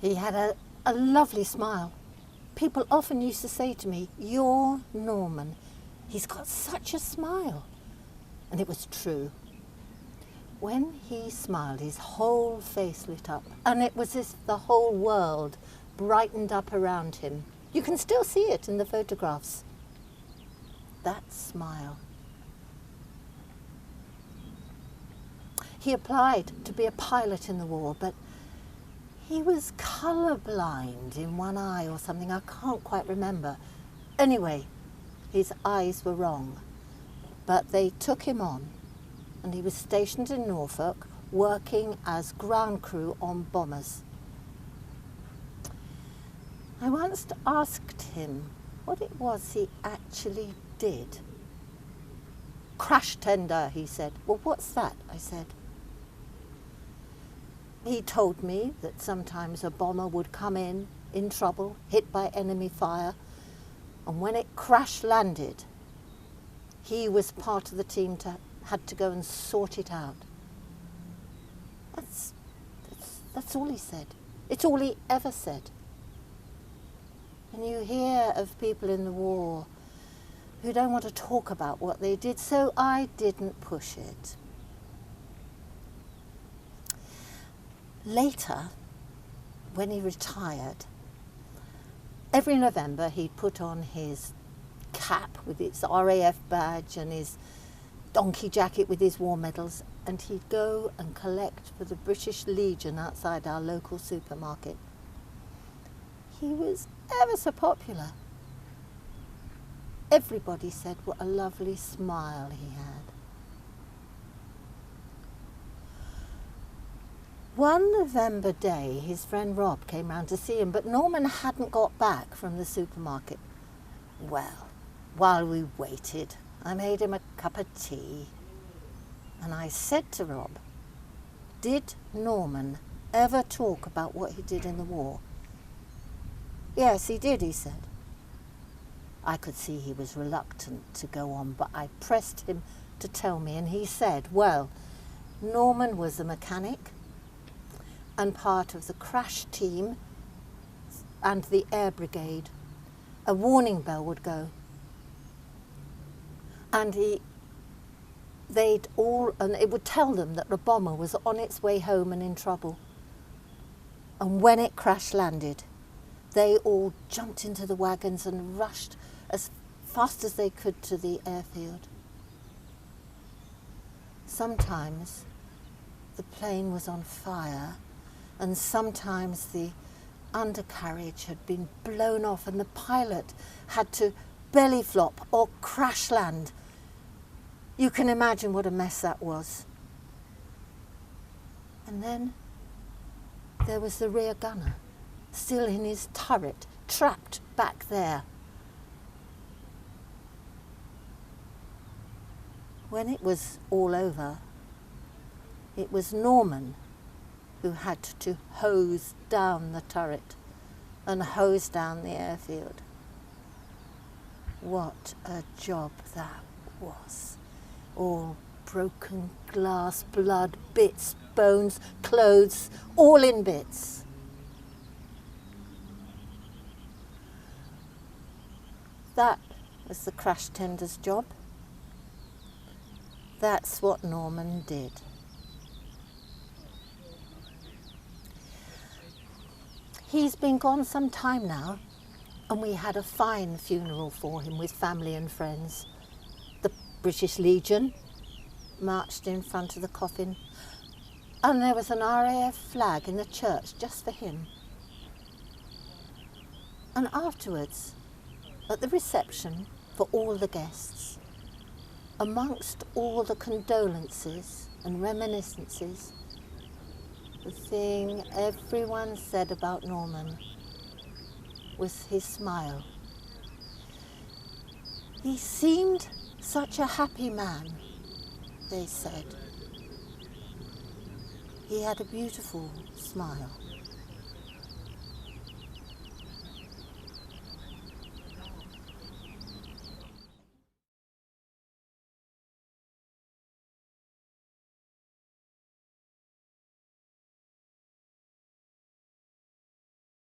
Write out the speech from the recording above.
He had a lovely smile. People often used to say to me, "You're Norman. He's got such a smile." And it was true. When he smiled, his whole face lit up, and it was as if the whole world brightened up around him. You can still see it in the photographs. That smile. He applied to be a pilot in the war, but he was colourblind in one eye or something. I can't quite remember. Anyway, his eyes were wrong, but they took him on, and he was stationed in Norfolk working as ground crew on bombers. I once asked him what it was he actually did. "Crash tender," he said. "Well, what's that?" I said. He told me that sometimes a bomber would come in trouble, hit by enemy fire, and when it crash landed, he was part of the team had to go and sort it out. That's all he said. It's all he ever said. And you hear of people in the war who don't want to talk about what they did, so I didn't push it. Later, when he retired, every November he'd put on his cap with its RAF badge and his donkey jacket with his war medals, and he'd go and collect for the British Legion outside our local supermarket. He was ever so popular. Everybody said what a lovely smile he had. One November day, his friend Rob came round to see him, but Norman hadn't got back from the supermarket. Well, while we waited, I made him a cup of tea, and I said to Rob, "Did Norman ever talk about what he did in the war?" "Yes, he did," he said. I could see he was reluctant to go on, but I pressed him to tell me, and he said, well, Norman was a mechanic and part of the crash team and the air brigade. A warning bell would go, and it would tell them that the bomber was on its way home and in trouble. And when it crash landed, they all jumped into the wagons and rushed as fast as they could to the airfield. Sometimes the plane was on fire, and sometimes the undercarriage had been blown off and the pilot had to belly flop or crash land. You can imagine what a mess that was. And then there was the rear gunner, still in his turret, trapped back there. When it was all over, it was Norman who had to hose down the turret and hose down the airfield. What a job that was. All broken glass, blood, bits, bones, clothes, all in bits. That was the crash tender's job. That's what Norman did. He's been gone some time now, and we had a fine funeral for him with family and friends. The British Legion marched in front of the coffin, and there was an RAF flag in the church just for him. And afterwards, at the reception for all the guests, amongst all the condolences and reminiscences, the thing everyone said about Norman was his smile. He seemed such a happy man, they said. He had a beautiful smile.